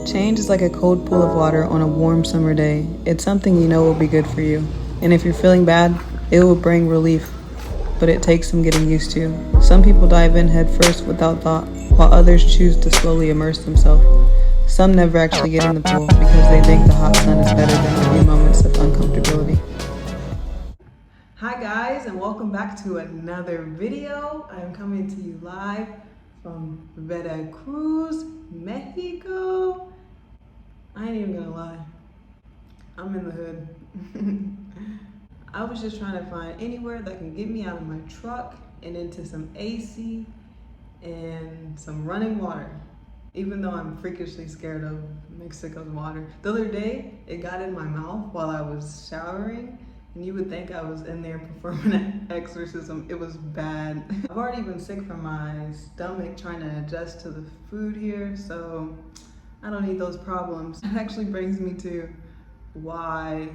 Change is like a cold pool of water on a warm summer day. It's something you know will be good for you. And if you're feeling bad, it will bring relief. But it takes some getting used to. Some people dive in head first without thought, while others choose to slowly immerse themselves. Some never actually get in the pool because they think the hot sun is better than a few moments of uncomfortability. Hi guys, and welcome back to another video. I'm coming to you live from Veracruz, Mexico. I ain't even gonna lie, I'm in the hood. I was just trying to find anywhere that can get me out of my truck and into some AC and some running water, even though I'm freakishly scared of Mexico's water. The other day, it got in my mouth while I was showering, and you would think I was in there performing an exorcism. It was bad. I've already been sick from my stomach trying to adjust to the food here, so I don't need those problems. It actually brings me to why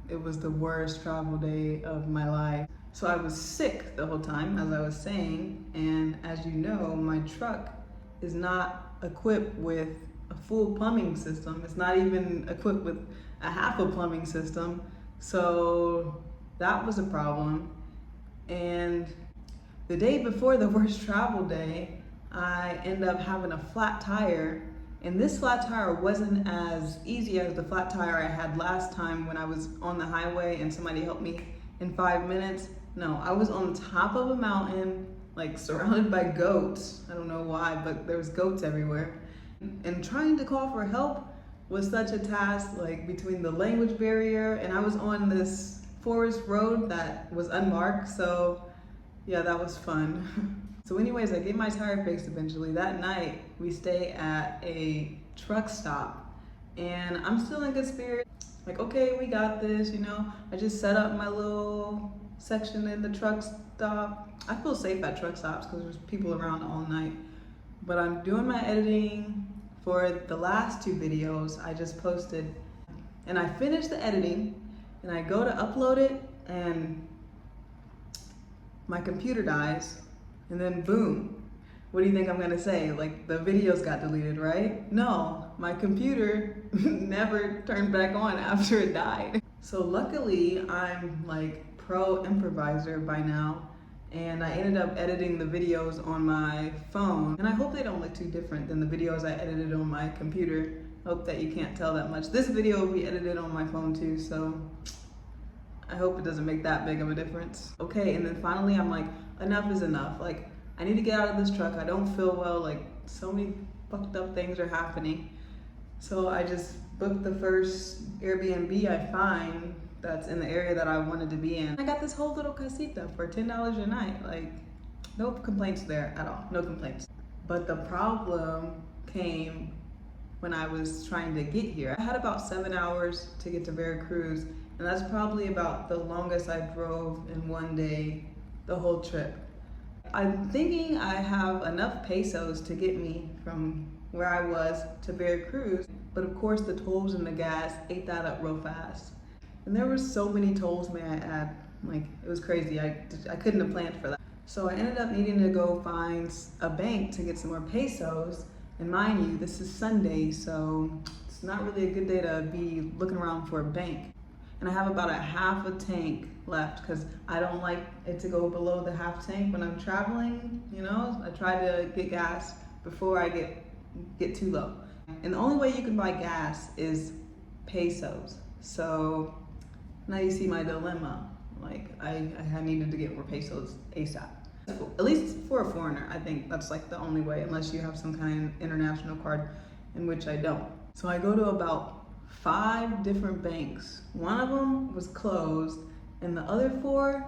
it was the worst travel day of my life. So I was sick the whole time, as I was saying, and as you know, my truck is not equipped with a full plumbing system. It's not even equipped with a half a plumbing system. So that was a problem. And the day before the worst travel day, I ended up having a flat tire. And this flat tire wasn't as easy as the flat tire I had last time when I was on the highway and somebody helped me in 5 minutes. No, I was on top of a mountain, like surrounded by goats. I don't know why, but there was goats everywhere. And trying to call for help was such a task, like between the language barrier, and I was on this forest road that was unmarked, so yeah, that was fun. So anyways, I get my tire fixed eventually. That night, we stay at a truck stop, and I'm still in good spirits. Like, okay, we got this, you know. I just set up my little section in the truck stop. I feel safe at truck stops because there's people around all night. But I'm doing my editing for the last 2 videos I just posted. And I finished the editing, and I go to upload it, and my computer dies. And then boom, what do you think I'm gonna say? Like, the videos got deleted, right? No, my computer never turned back on after it died. So luckily, I'm like pro improviser by now, and I ended up editing the videos on my phone. And I hope they don't look too different than the videos I edited on my computer. Hope that you can't tell that much. This video will be edited on my phone too, so I hope it doesn't make that big of a difference. Okay, and then finally I'm like, enough is enough. Like, I need to get out of this truck. I don't feel well. Like, so many fucked up things are happening. So I just booked the first Airbnb I find that's in the area that I wanted to be in. I got this whole little casita for $10 a night. Like, no complaints there at all, no complaints. But the problem came when I was trying to get here. I had about 7 hours to get to Veracruz, and that's probably about the longest I drove in one day the whole trip. I'm thinking I have enough pesos to get me from where I was to Veracruz, but of course the tolls and the gas ate that up real fast. And there were so many tolls, may I add. Like, it was crazy. I couldn't have planned for that. So I ended up needing to go find a bank to get some more pesos. And mind you, this is Sunday, so it's not really a good day to be looking around for a bank. And I have about a half a tank left because I don't like it to go below the half tank when I'm traveling, you know? I try to get gas before I get too low. And the only way you can buy gas is pesos. So now you see my dilemma. Like, I needed to get more pesos ASAP. At least for a foreigner, I think that's like the only way, unless you have some kind of international card, in which I don't. So I go to about 5 different banks. One of them was closed, and the other 4,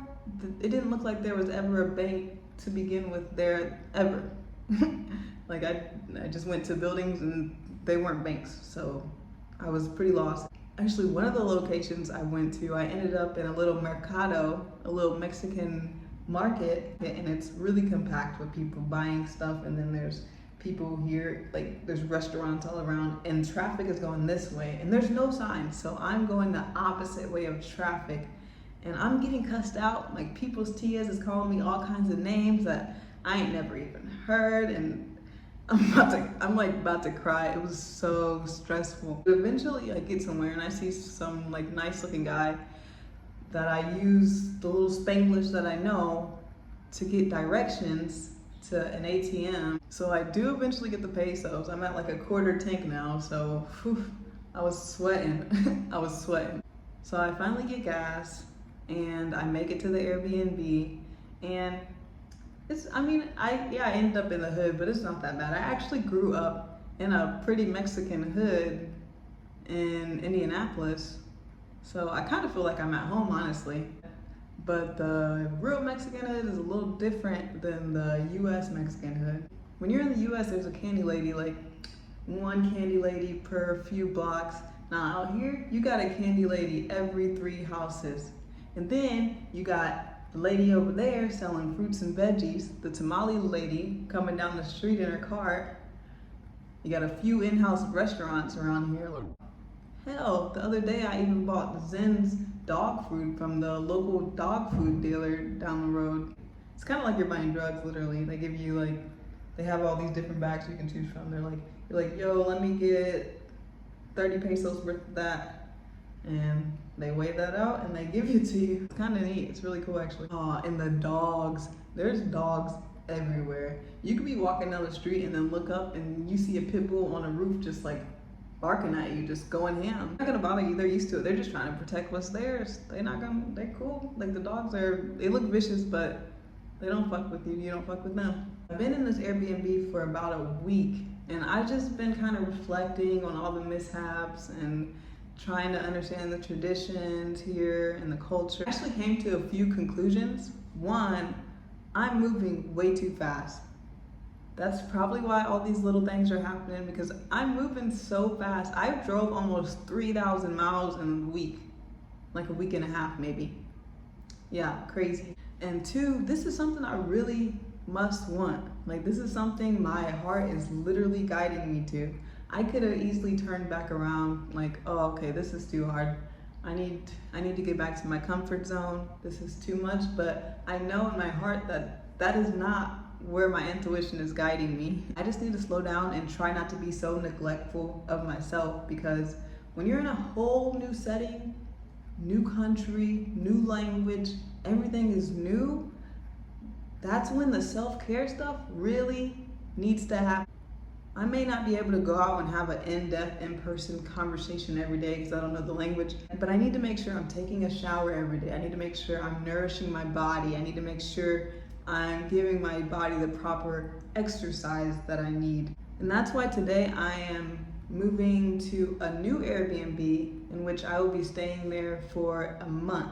it didn't look like there was ever a bank to begin with there ever. Like, I just went to buildings and they weren't banks, so I was pretty lost. Actually, one of the locations I went to, I ended up in a little mercado, a little Mexican market, and it's really compact with people buying stuff, and then there's people here, like there's restaurants all around, and traffic is going this way, and there's no signs, so I'm going the opposite way of traffic, and I'm getting cussed out. Like, people's tias is calling me all kinds of names that I ain't never even heard, and I'm like about to cry. It was so stressful. But eventually I get somewhere and I see some like nice looking guy that I use the little Spanglish that I know to get directions to an ATM. So I do eventually get the pesos. I'm at like a quarter tank now, so whew, I was sweating. I was sweating. So I finally get gas and I make it to the Airbnb, and I ended up in the hood, but it's not that bad. I actually grew up in a pretty Mexican hood in Indianapolis, so I kind of feel like I'm at home, honestly. But the real Mexican hood is a little different than the US Mexican hood. When you're in the US, there's a candy lady, like one candy lady per few blocks. Now out here, you got a candy lady every 3 houses. And then you got the lady over there selling fruits and veggies, the tamale lady coming down the street in her cart. You got a few in-house restaurants around here. Hell, the other day I even bought Zen's dog food from the local dog food dealer down the road. It's kind of like you're buying drugs, literally. They give you like, they have all these different bags you can choose from. You're like, yo, let me get 30 pesos worth of that. And they weigh that out and they give it to you. It's kind of neat. It's really cool, actually. Oh, and the dogs. There's dogs everywhere. You could be walking down the street and then look up and you see a pit bull on a roof just like barking at you, just going ham. They're not gonna bother you. They're used to it. They're just trying to protect what's theirs. They're cool. Like the dogs they look vicious, but they don't fuck with you. You don't fuck with them. I've been in this Airbnb for about a week and I've just been kind of reflecting on all the mishaps and trying to understand the traditions here and the culture. I actually came to a few conclusions. One, I'm moving way too fast. That's probably why all these little things are happening, because I'm moving so fast. I drove almost 3,000 miles in a week, like a week and a half maybe. Yeah, crazy. And two, this is something I really must want. Like, this is something my heart is literally guiding me to. I could have easily turned back around, like, oh, okay, this is too hard. I need to get back to my comfort zone. This is too much, but I know in my heart that that is not where my intuition is guiding me. I just need to slow down and try not to be so neglectful of myself, because when you're in a whole new setting, new country, new language, everything is new, that's when the self-care stuff really needs to happen. I may not be able to go out and have an in-depth, in-person conversation every day because I don't know the language, but I need to make sure I'm taking a shower every day. I need to make sure I'm nourishing my body. I need to make sure I'm giving my body the proper exercise that I need. And that's why today I am moving to a new Airbnb in which I will be staying there for a month.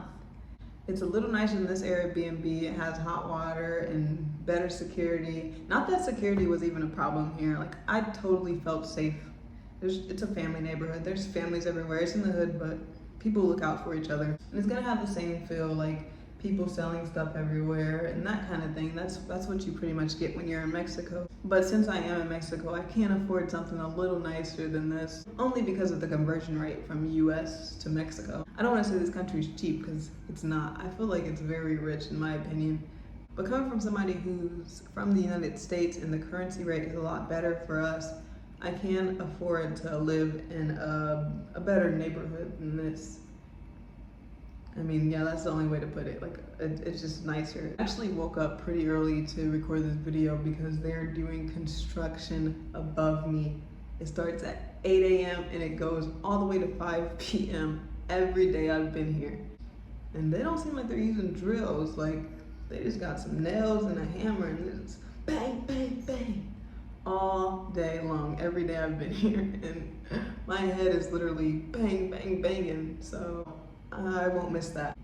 It's a little nicer than this Airbnb. It has hot water and better security. Not that security was even a problem here. Like, I totally felt safe. It's a family neighborhood. There's families everywhere. It's in the hood, but people look out for each other. And it's gonna have the same feel, like people selling stuff everywhere and that kind of thing. That's what you pretty much get when you're in Mexico. But since I am in Mexico, I can't afford something a little nicer than this, only because of the conversion rate from US to Mexico. I don't want to say this country is cheap, because it's not. I feel like it's very rich in my opinion. But coming from somebody who's from the United States and the currency rate is a lot better for us, I can afford to live in a better neighborhood than this. I mean, yeah, that's the only way to put it. Like, it's just nicer. I actually woke up pretty early to record this video because they're doing construction above me. It starts at 8 a.m. and it goes all the way to 5 p.m. every day I've been here. And they don't seem like they're using drills. Like, they just got some nails and a hammer and it's bang, bang, bang all day long, every day I've been here. And my head is literally bang, bang, banging. So I won't miss that.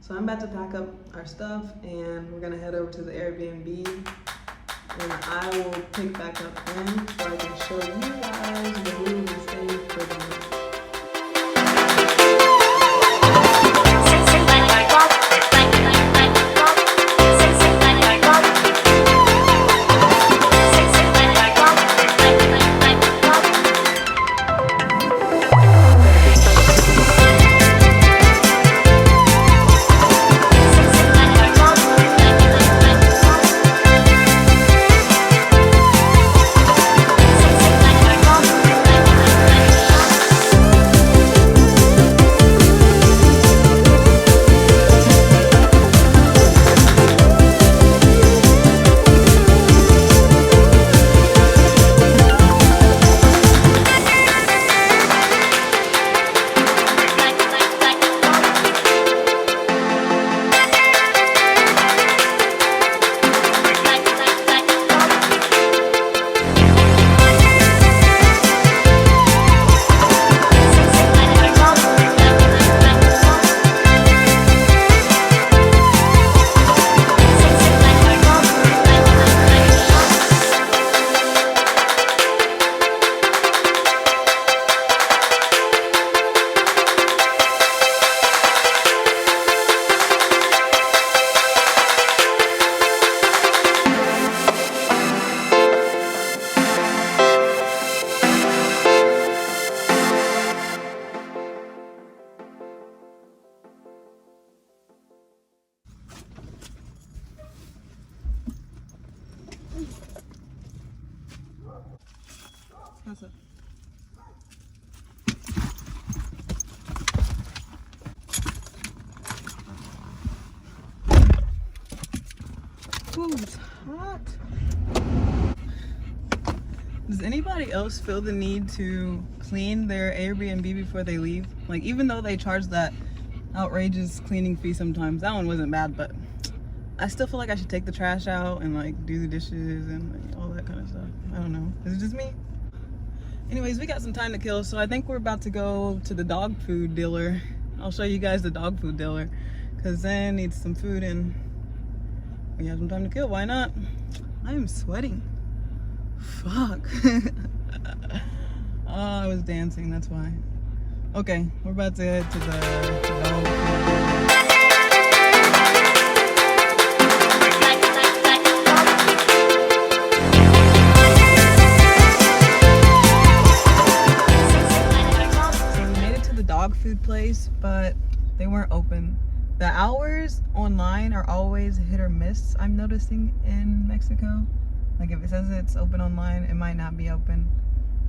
So I'm about to pack up our stuff and we're gonna head over to the Airbnb, and I will pick back up then so I can show you guys the room and stay for the night. pasa? Ooh, it's hot. Does anybody else feel the need to clean their Airbnb before they leave? Like, even though they charge that outrageous cleaning fee sometimes, that one wasn't bad, but I still feel like I should take the trash out and like do the dishes and like, all that kind of stuff. I don't know. Is it just me? Anyways, we got some time to kill, so I think we're about to go to the dog food dealer. I'll show you guys the dog food dealer, because Zen needs some food and we have some time to kill. Why not? I am sweating. Fuck. Oh, I was dancing, that's why. Okay, we're about to head to the dog food. Dog food place, but they weren't open. The hours online are always hit or miss, I'm noticing in Mexico. Like if it says it's open online, it might not be open,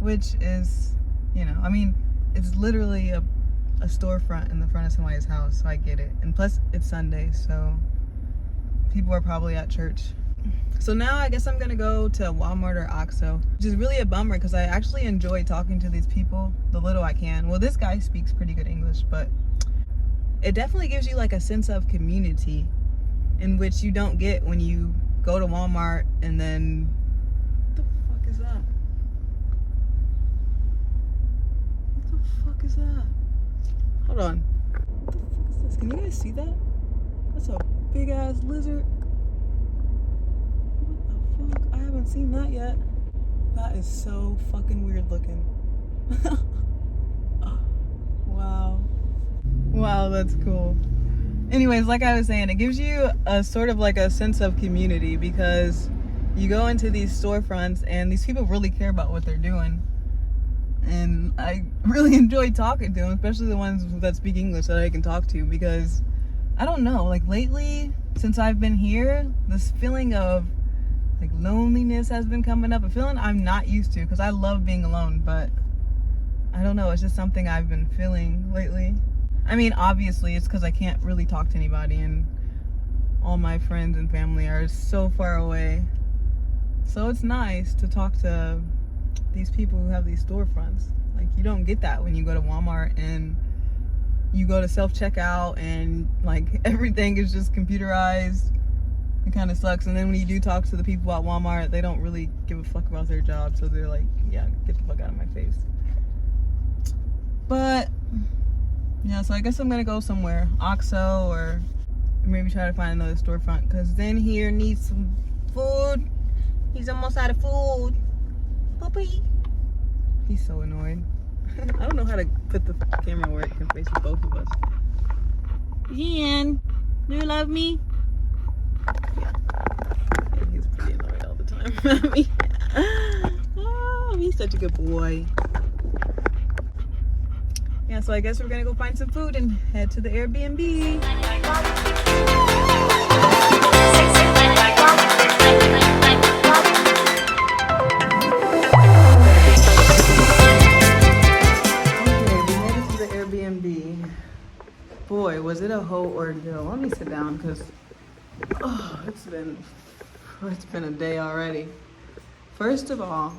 which is, you know, I mean, it's literally a storefront in the front of somebody's house, so I get it. And plus it's Sunday, so people are probably at church. So now I guess I'm gonna go to Walmart or Oxxo, which is really a bummer because I actually enjoy talking to these people the little I can. Well, this guy speaks pretty good English, but it definitely gives you like a sense of community in which you don't get when you go to Walmart and then, what the fuck is that? What the fuck is that? Hold on. What the fuck is this? Can you guys see that? That's a big ass lizard. I haven't seen that yet. That is so fucking weird looking. Wow. Wow, that's cool. Anyways, like I was saying, it gives you a sort of like a sense of community because you go into these storefronts and these people really care about what they're doing. And I really enjoy talking to them, especially the ones that speak English that I can talk to, because I don't know, like lately, since I've been here, this feeling of like loneliness has been coming up, a feeling I'm not used to because I love being alone, but I don't know, it's just something I've been feeling lately. I mean, obviously it's because I can't really talk to anybody and all my friends and family are so far away. So it's nice to talk to these people who have these storefronts. Like, you don't get that when you go to Walmart and you go to self-checkout and like everything is just computerized. It kind of sucks. And then when you do talk to the people at Walmart, they don't really give a fuck about their job, so they're like, yeah, get the fuck out of my face. But yeah, so I guess I'm gonna go somewhere, Oxxo, or maybe try to find another storefront, because then here needs some food. He's almost out of food. Puppy. He's so annoying. I don't know how to put the camera where it can face both of us. Ian, do you love me? Yeah, he's pretty annoyed all the time. Oh, he's such a good boy. Yeah, so I guess we're gonna go find some food and head to the Airbnb. Boy, was it a whole ordeal. Let me sit down because it's been a day already. First of all,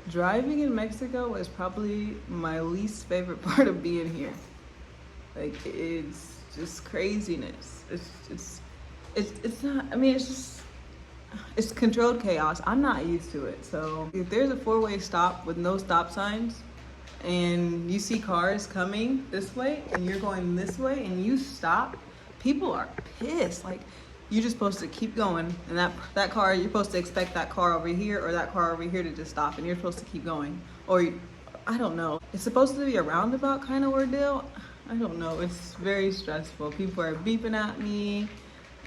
driving in Mexico is probably my least favorite part of being here. Like, it's just craziness. It's not, I mean, it's controlled chaos. I'm not used to it. So if there's a four-way stop with no stop signs, and you see cars coming this way and you're going this way and you stop, people are pissed. Like, you're just supposed to keep going, and that car, you're supposed to expect that car over here or that car over here to just stop, and you're supposed to keep going. Or I don't know, it's supposed to be a roundabout kind of ordeal. I don't know, it's very stressful. People are beeping at me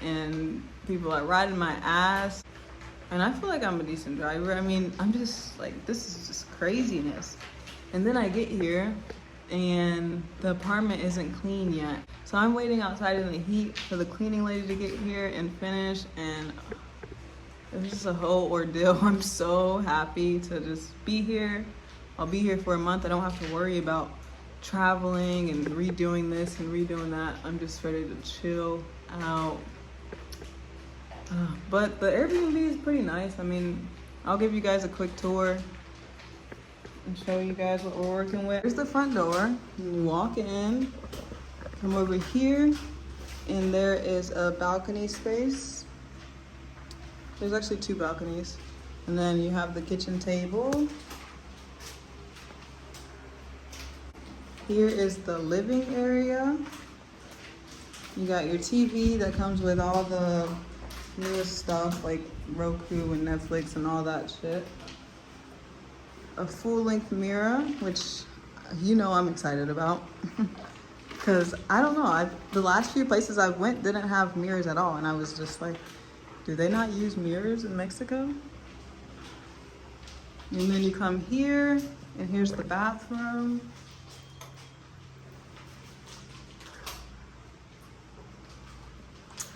and people are riding my ass, and I feel like I'm a decent driver. I mean, I'm just like, this is just craziness. And then I get here and the apartment isn't clean yet. So I'm waiting outside in the heat for the cleaning lady to get here and finish, and it's just a whole ordeal. I'm so happy to just be here I'll be here for a month. I don't have to worry about traveling and redoing this and redoing that. I'm just ready to chill out. But the Airbnb is pretty nice. I mean, I'll give you guys a quick tour and show you guys what we're working with. Here's the front door. You walk in, come over here, and there is a balcony space. There's actually 2 balconies. And then you have the kitchen table. Here is the living area. You got your TV that comes with all the newest stuff like Roku and Netflix and all that shit. A full-length mirror, which you know I'm excited about. Because I don't know, the last few places I went didn't have mirrors at all, and I was just like, do they not use mirrors in Mexico? And then you come here, and here's the bathroom.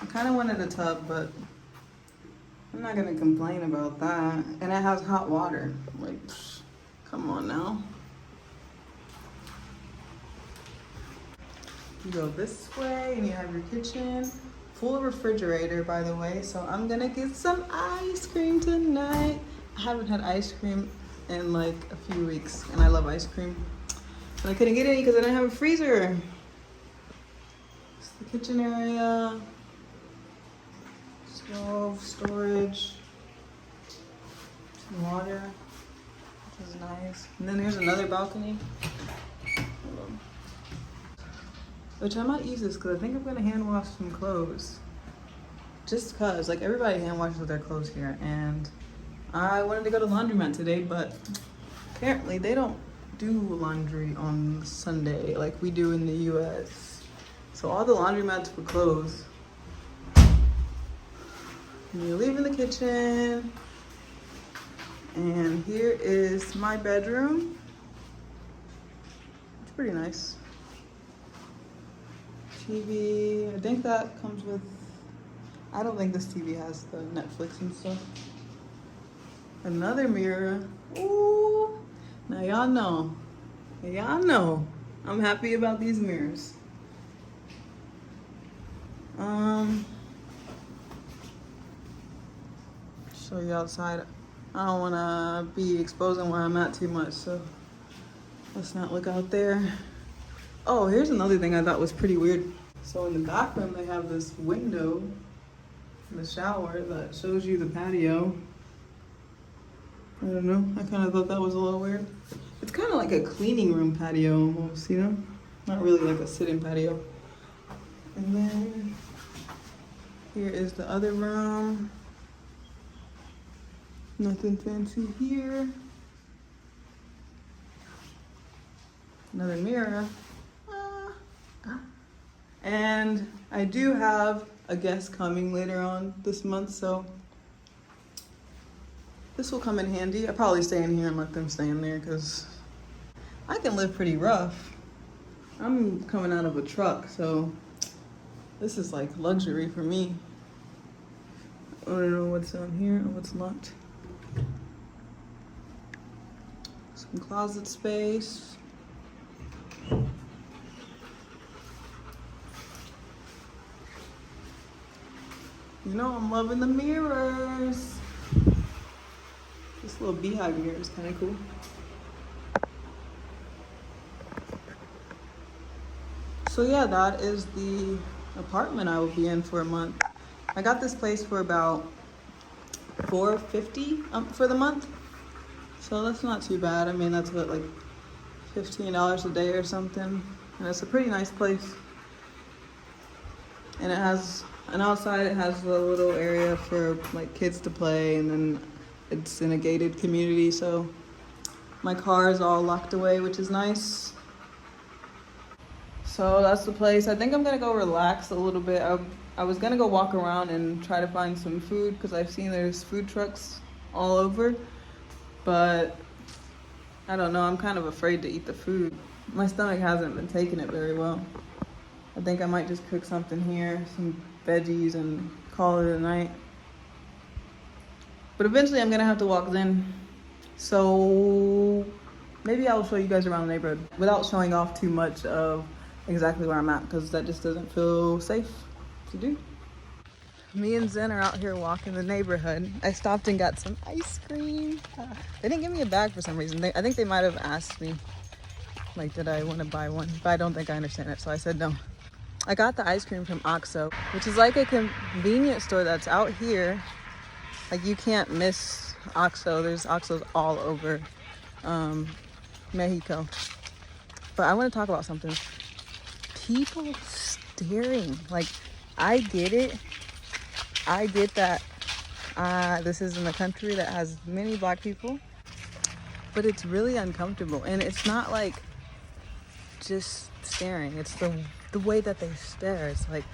I kind of wanted a tub, but I'm not gonna complain about that. And it has hot water. Like, come on now. You go this way and you have your kitchen. Full refrigerator, by the way. So I'm gonna get some ice cream tonight. I haven't had ice cream in like a few weeks, and I love ice cream. But I couldn't get any because I didn't have a freezer. It's the kitchen area. Stove, storage, some water, which is nice. And then here's another balcony. Which I might use this because I think I'm gonna hand wash some clothes. Just cause, like, everybody hand washes their clothes here, and I wanted to go to laundromat today, but apparently they don't do laundry on Sunday like we do in the US. So all the laundromats were closed. And you leave in the kitchen, and here is my bedroom. It's pretty nice. TV, I think that comes with, I don't think this TV has the Netflix and stuff. Another mirror. Ooh, now y'all know. I'm happy about these mirrors. Show you outside. I don't want to be exposing where I'm at too much, so let's not look out there. Oh, here's another thing I thought was pretty weird. So in the bathroom, they have this window in the shower that shows you the patio. I don't know, I kind of thought that was a little weird. It's kind of like a cleaning room patio almost, you know? Not really like a sitting patio. And then here is the other room. Nothing fancy here. Another mirror. And I do have a guest coming later on this month, so this will come in handy. I'll probably stay in here and let them stay in there because I can live pretty rough. I'm coming out of a truck, so this is like luxury for me. I don't know what's on here and what's not. Some closet space. You know, I'm loving the mirrors. This little beehive mirror is kind of cool. So yeah, that is the apartment I will be in for a month. I got this place for about $4.50 for the month. So that's not too bad. I mean, that's what, like $15 a day or something. And it's a pretty nice place. And it has, and outside it has a little area for like kids to play, and then it's in a gated community, so my car is all locked away, which is nice. So that's the place. I think I'm gonna go relax a little bit. I was gonna go walk around and try to find some food because I've seen there's food trucks all over, but I don't know, I'm kind of afraid to eat the food. My stomach hasn't been taking it very well. I think I might just cook something here, some veggies, and call it a night. But eventually I'm gonna have to walk in. So maybe I'll show you guys around the neighborhood without showing off too much of exactly where I'm at, because that just doesn't feel safe to do. Me and Zen are out here walking the neighborhood. I stopped and got some ice cream. They didn't give me a bag for some reason. I think they might have asked me, like, did I want to buy one? But I don't think I understand it, so I said no. I got the ice cream from Oxxo, which is like a convenience store that's out here. Like, you can't miss Oxxo. There's Oxxos all over Mexico. But I want to talk about something. People staring. Like, I get it. I get that this is in a country that has many black people, but it's really uncomfortable. And it's not like just staring. It's the way that they stare. It's like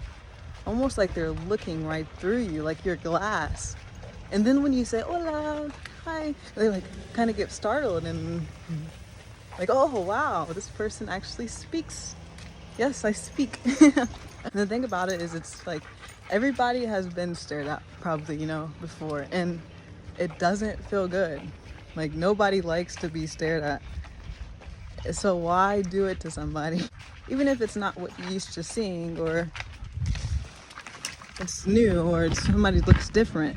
almost like they're looking right through you, like you're glass. And then when you say hola, hi, they like kind of get startled and like, oh wow, this person actually speaks. Yes, I speak. And the thing about it is, it's like everybody has been stared at probably, you know, before, and it doesn't feel good. Like, nobody likes to be stared at. So why do it to somebody? Even if it's not what you're used to seeing, or it's new, or somebody looks different,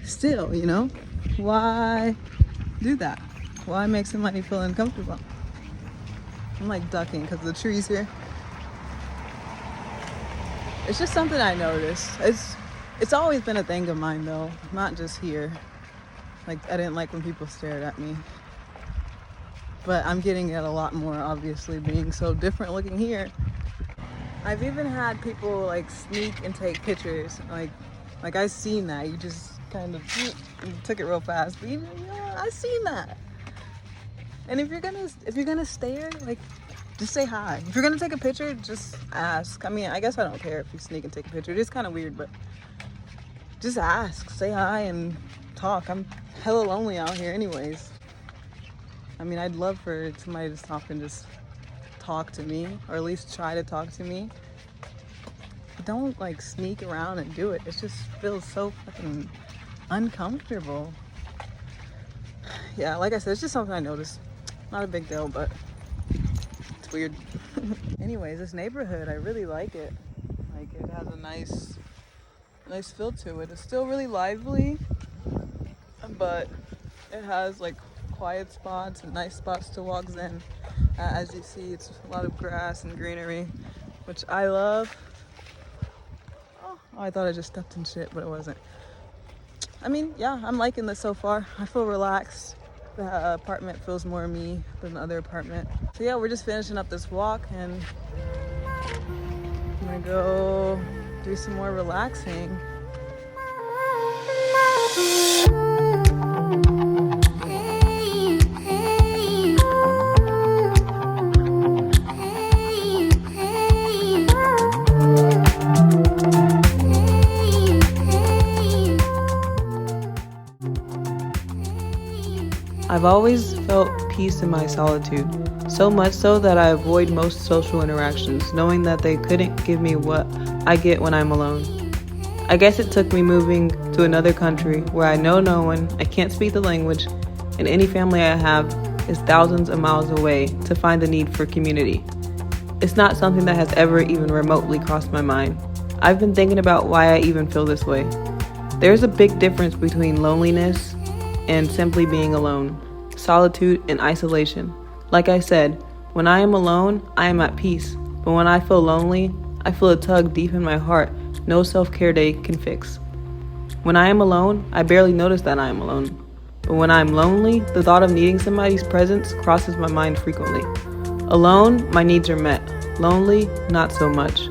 still, you know, why do that? Why make somebody feel uncomfortable? I'm like ducking because of the trees here. It's just something I noticed. It's always been a thing of mine though, not just here. Like, I didn't like when people stared at me. But I'm getting it a lot more, obviously, being so different looking here. I've even had people like sneak and take pictures. Like I've seen that. You just kind of took it real fast. But I've seen that. And if you're gonna stare, like, just say hi. If you're gonna take a picture, just ask. I mean, I guess I don't care if you sneak and take a picture. It is kind of weird, but just ask, say hi, and talk. I'm hella lonely out here anyways. I mean, I'd love for somebody to stop and just talk to me, or at least try to talk to me. But don't like sneak around and do it. It just feels so fucking uncomfortable. Yeah, like I said, it's just something I noticed. Not a big deal, but it's weird. Anyways, this neighborhood, I really like it. Like, it has a nice feel to it. It's still really lively, but it has like quiet spots and nice spots to walk in. As you see, it's a lot of grass and greenery, which I love. Oh, I thought I just stepped in shit, but it wasn't. I mean, yeah, I'm liking this so far. I feel relaxed. The apartment feels more me than the other apartment. So yeah, we're just finishing up this walk, and I'm gonna go do some more relaxing. I've always felt peace in my solitude, so much so that I avoid most social interactions, knowing that they couldn't give me what I get when I'm alone. I guess it took me moving to another country where I know no one, I can't speak the language, and any family I have is thousands of miles away to find the need for community. It's not something that has ever even remotely crossed my mind. I've been thinking about why I even feel this way. There's a big difference between loneliness and simply being alone, solitude and isolation. Like I said, when I am alone, I am at peace. But when I feel lonely, I feel a tug deep in my heart no self-care day can fix. When I am alone, I barely notice that I am alone. But when I am lonely, the thought of needing somebody's presence crosses my mind frequently. Alone, my needs are met. Lonely, not so much.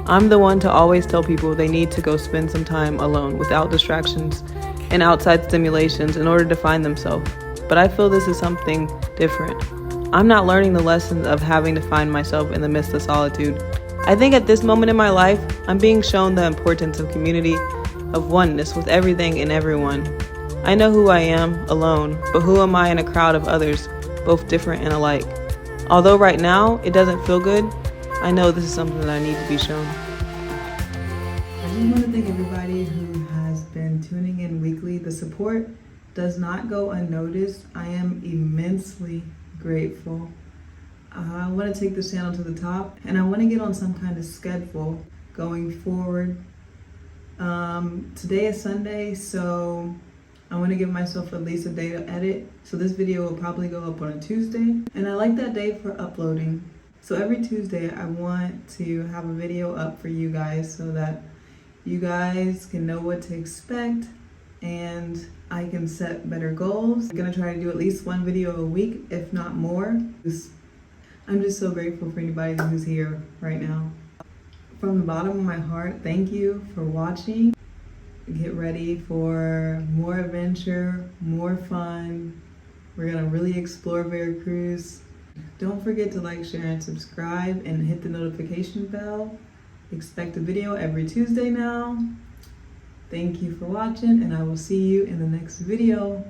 I'm the one to always tell people they need to go spend some time alone without distractions and outside stimulations in order to find themselves. But I feel this is something different. I'm not learning the lessons of having to find myself in the midst of solitude. I think at this moment in my life, I'm being shown the importance of community, of oneness with everything and everyone. I know who I am, alone, but who am I in a crowd of others, both different and alike? Although right now, it doesn't feel good, I know this is something that I need to be shown. I just want to thank everybody who has been tuning in weekly. The support does not go unnoticed. I am immensely grateful. I want to take this channel to the top, and I want to get on some kind of schedule going forward. Today is Sunday, so I want to give myself at least a day to edit. So this video will probably go up on a Tuesday, and I like that day for uploading. So every Tuesday I want to have a video up for you guys so that you guys can know what to expect and I can set better goals. I'm gonna try to do at least one video a week, if not more. I'm just so grateful for anybody who's here right now. From the bottom of my heart, thank you for watching. Get ready for more adventure, more fun. We're gonna really explore Veracruz. Don't forget to like, share, and subscribe, and hit the notification bell. Expect a video every Tuesday now. Thank you for watching, and I will see you in the next video.